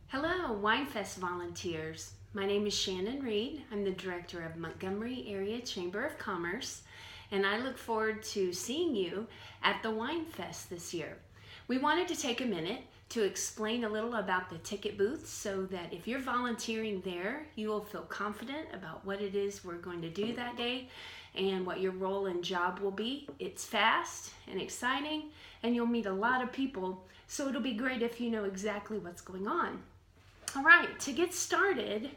Hello, Wine Fest volunteers. My name is Shannon Reed. I'm the director of Montgomery Area Chamber of Commerce, and I look forward to seeing you at the Wine Fest this year. We wanted to take a minute to explain a little about the ticket booth so that if you're volunteering there, you will feel confident about what it is we're going to do that day and what your role and job will be. It's fast and exciting, and you'll meet a lot of people, so it'll be great if you know exactly what's going on. All right, to get started,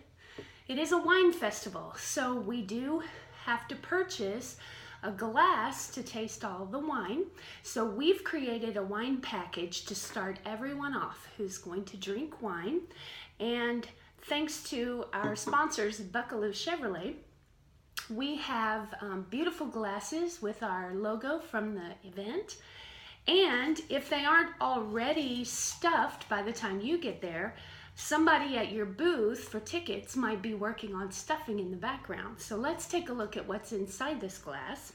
it is a wine festival, so we do have to purchase a glass to taste all the wine. So we've created a wine package to start everyone off who's going to drink wine. And thanks to our sponsors, Buckaloo Chevrolet, we have beautiful glasses with our logo from the event. And if they aren't already stuffed by the time you get there, somebody at your booth for tickets might be working on stuffing in the background. So let's take a look at what's inside this glass.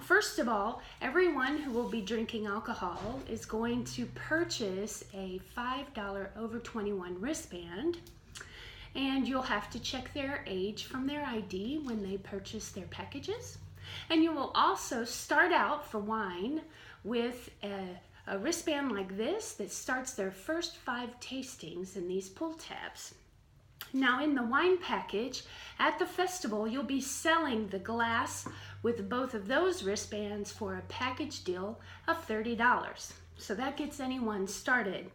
First of all, everyone who will be drinking alcohol is going to purchase a $5 over 21 wristband, and you'll have to check their age from their ID when they purchase their packages. And you will also start out for wine with a wristband like this that starts their first 5 tastings in these pull tabs. Now in the wine package at the festival, you'll be selling the glass with both of those wristbands for a package deal of $30. So that gets anyone started.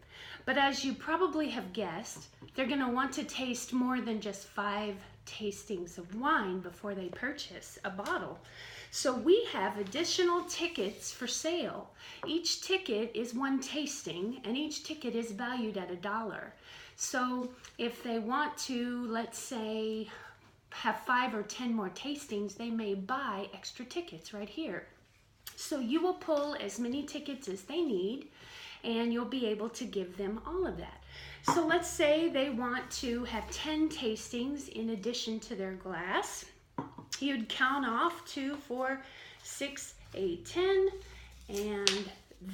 But as you probably have guessed, they're going to want to taste more than just 5 tastings of wine before they purchase a bottle. So we have additional tickets for sale. Each ticket is 1 tasting, and each ticket is valued at $1. So if they want to, let's say, have 5 or 10 more tastings, they may buy extra tickets right here. So you will pull as many tickets as they need, and you'll be able to give them all of that. So let's say they want to have 10 tastings in addition to their glass. You'd count off 2, 4, 6, 8, 10, and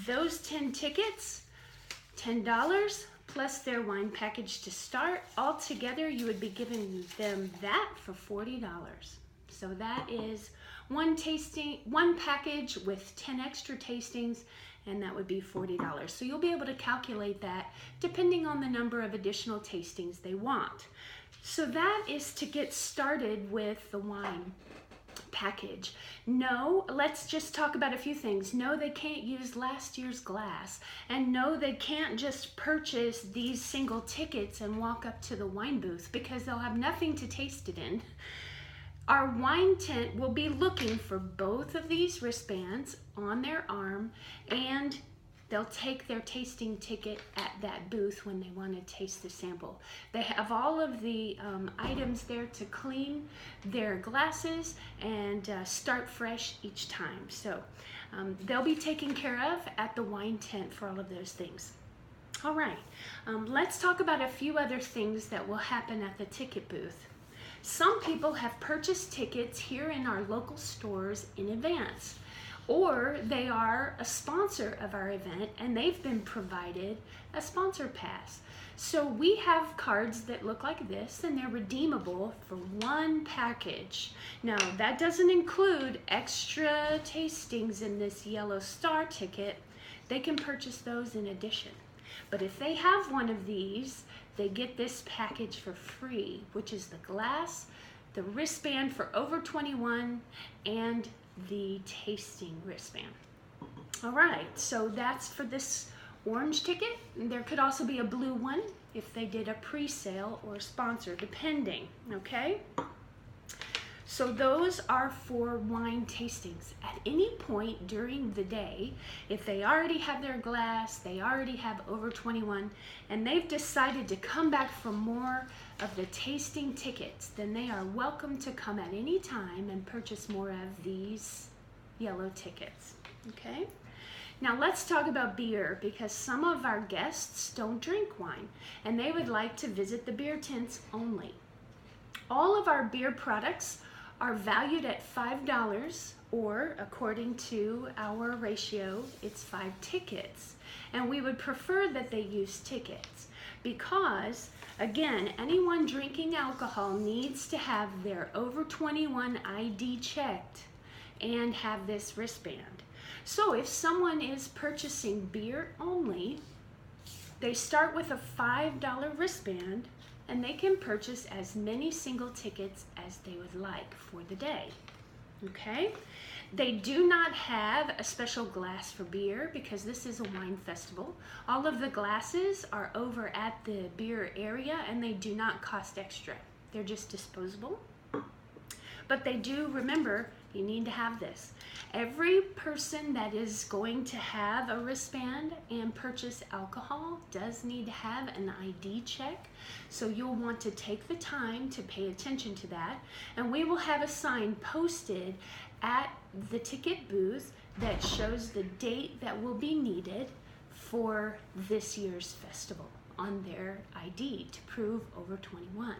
those 10 tickets, $10 plus their wine package to start. Altogether, you would be giving them that for $40. So that is one package with 10 extra tastings, and that would be $40. So you'll be able to calculate that depending on the number of additional tastings they want. So that is to get started with the wine package. No, let's just talk about a few things. No, they can't use last year's glass. And no, they can't just purchase these single tickets and walk up to the wine booth because they'll have nothing to taste it in. Our wine tent will be looking for both of these wristbands on their arm, and they'll take their tasting ticket at that booth when they want to taste the sample. They have all of the items there to clean their glasses and start fresh each time. So they'll be taken care of at the wine tent for all of those things. All right, let's talk about a few other things that will happen at the ticket booth. Some people have purchased tickets here in our local stores in advance, or they are a sponsor of our event and they've been provided a sponsor pass. So we have cards that look like this, and they're redeemable for 1 package. Now that doesn't include extra tastings in this yellow star ticket. They can purchase those in addition. But if they have one of these, they get this package for free, which is the glass, the wristband for over 21, and the tasting wristband. All right, so that's for this orange ticket. There could also be a blue one if they did a pre-sale or sponsor, depending, okay? So those are for wine tastings. At any point during the day, if they already have their glass, they already have over 21, and they've decided to come back for more of the tasting tickets, then they are welcome to come at any time and purchase more of these yellow tickets, okay? Now let's talk about beer, because some of our guests don't drink wine and they would like to visit the beer tents only. All of our beer products are valued at $5 or according to our ratio, it's 5 tickets. And we would prefer that they use tickets because, again, anyone drinking alcohol needs to have their over 21 ID checked and have this wristband. So if someone is purchasing beer only, they start with a $5 wristband and they can purchase as many single tickets as they would like for the day. Okay? They do not have a special glass for beer because this is a wine festival. All of the glasses are over at the beer area and they do not cost extra. They're just disposable. But they do, remember, you need to have this. Every person that is going to have a wristband and purchase alcohol does need to have an ID check. So you'll want to take the time to pay attention to that. And we will have a sign posted at the ticket booth that shows the date that will be needed for this year's festival on their ID to prove over 21.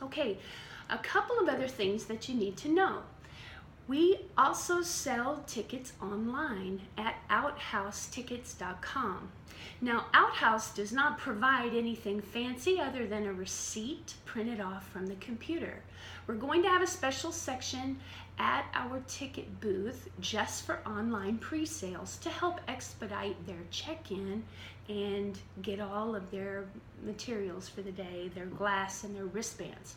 Okay, a couple of other things that you need to know. We also sell tickets online at outhousetickets.com. Now, Outhouse does not provide anything fancy other than a receipt printed off from the computer. We're going to have a special section at our ticket booth just for online pre-sales to help expedite their check-in and get all of their materials for the day, their glass and their wristbands.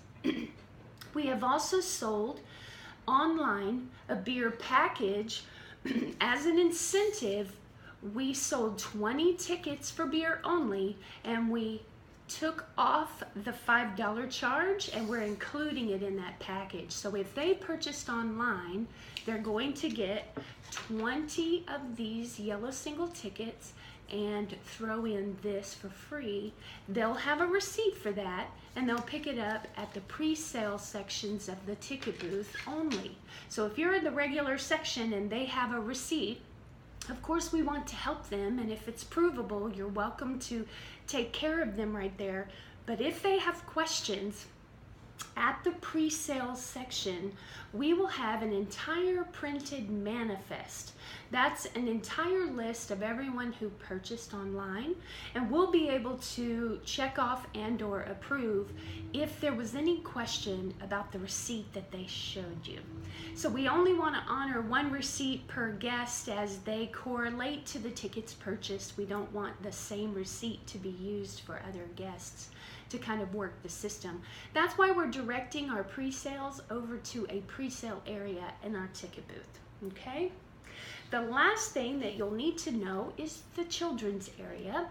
We have also sold online a beer package. As an incentive, we sold 20 tickets for beer only, and we took off the $5 charge and we're including it in that package. So if they purchased online, they're going to get 20 of these yellow single tickets and throw in this for free. They'll have a receipt for that and they'll pick it up at the pre-sale sections of the ticket booth only. So if you're in the regular section and they have a receipt, of course we want to help them, and if it's provable, you're welcome to take care of them right there. But if they have questions, at the pre-sale section, we will have an entire printed manifest. That's an entire list of everyone who purchased online, and we'll be able to check off and or approve if there was any question about the receipt that they showed you. So we only want to honor one receipt per guest as they correlate to the tickets purchased. We don't want the same receipt to be used for other guests to kind of work the system. That's why we're directing our pre-sales over to a pre-sale area in our ticket booth, okay? The last thing that you'll need to know is the children's area.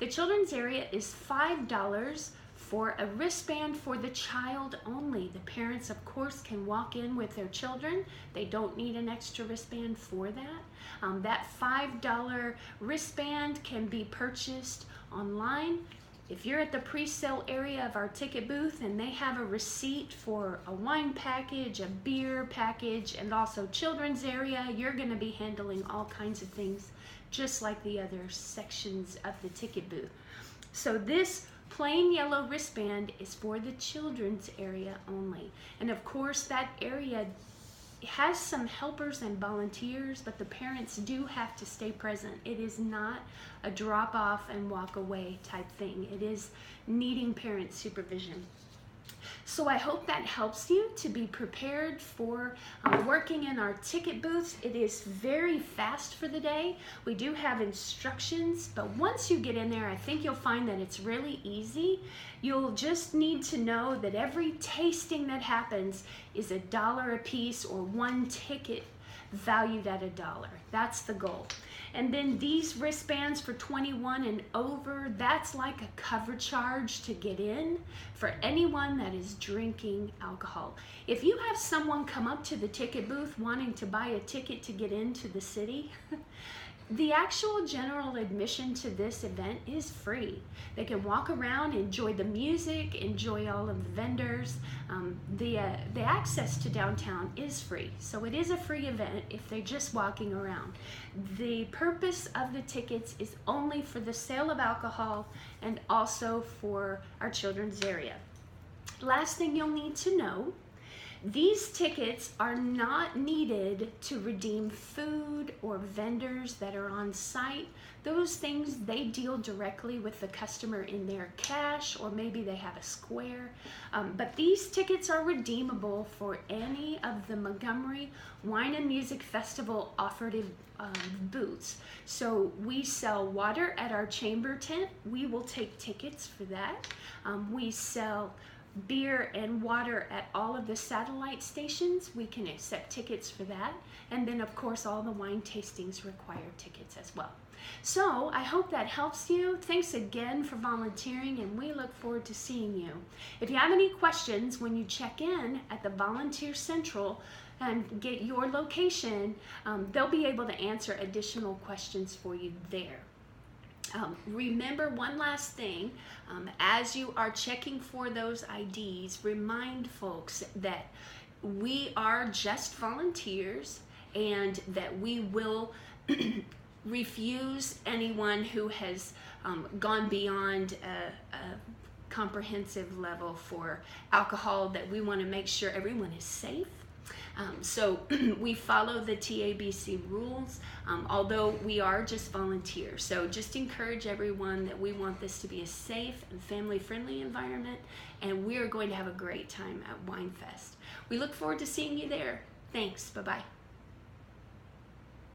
The children's area is $5 for a wristband for the child only. The parents, of course, can walk in with their children. They don't need an extra wristband for that. That $5 wristband can be purchased online. If you're at the pre-sale area of our ticket booth and they have a receipt for a wine package, a beer package, and also children's area, you're going to be handling all kinds of things just like the other sections of the ticket booth. So this plain yellow wristband is for the children's area only. And of course that area has some helpers and volunteers, but the parents do have to stay present. It is not a drop off and walk away type thing. It is needing parent supervision. So I hope that helps you to be prepared for working in our ticket booth. It is very fast for the day. We do have instructions, but once you get in there, I think you'll find that it's really easy. You'll just need to know that every tasting that happens is $1 a piece, or one ticket valued at $1. That's the goal. And then these wristbands for 21 and over, that's like a cover charge to get in for anyone that is drinking alcohol. If you have someone come up to the ticket booth wanting to buy a ticket to get into the city, the actual general admission to this event is free. They can walk around, enjoy the music, enjoy all of the vendors. The access to downtown is free, so it is a free event if they're just walking around. The purpose of the tickets is only for the sale of alcohol and also for our children's area. Last thing you'll need to know, These tickets are not needed to redeem food or vendors that are on site. Those things, they deal directly with the customer in their cash, or maybe they have a square. But these tickets are redeemable for any of the Montgomery Wine and Music Festival offered booths. So we sell water at our chamber tent. We will take tickets for that. We sell beer and water at all of the satellite stations. We can accept tickets for that. And then of course all the wine tastings require tickets as well. So I hope that helps you. Thanks again for volunteering, and we look forward to seeing you. If you have any questions when you check in at the Volunteer Central and get your location, they'll be able to answer additional questions for you there. Remember one last thing, as you are checking for those IDs, remind folks that we are just volunteers and that we will refuse anyone who has gone beyond a comprehensive level for alcohol, that we want to make sure everyone is safe. So we follow the TABC rules, although we are just volunteers. So just encourage everyone that we want this to be a safe and family-friendly environment, and we are going to have a great time at Wine Fest. We look forward to seeing you there. Thanks. Bye-bye.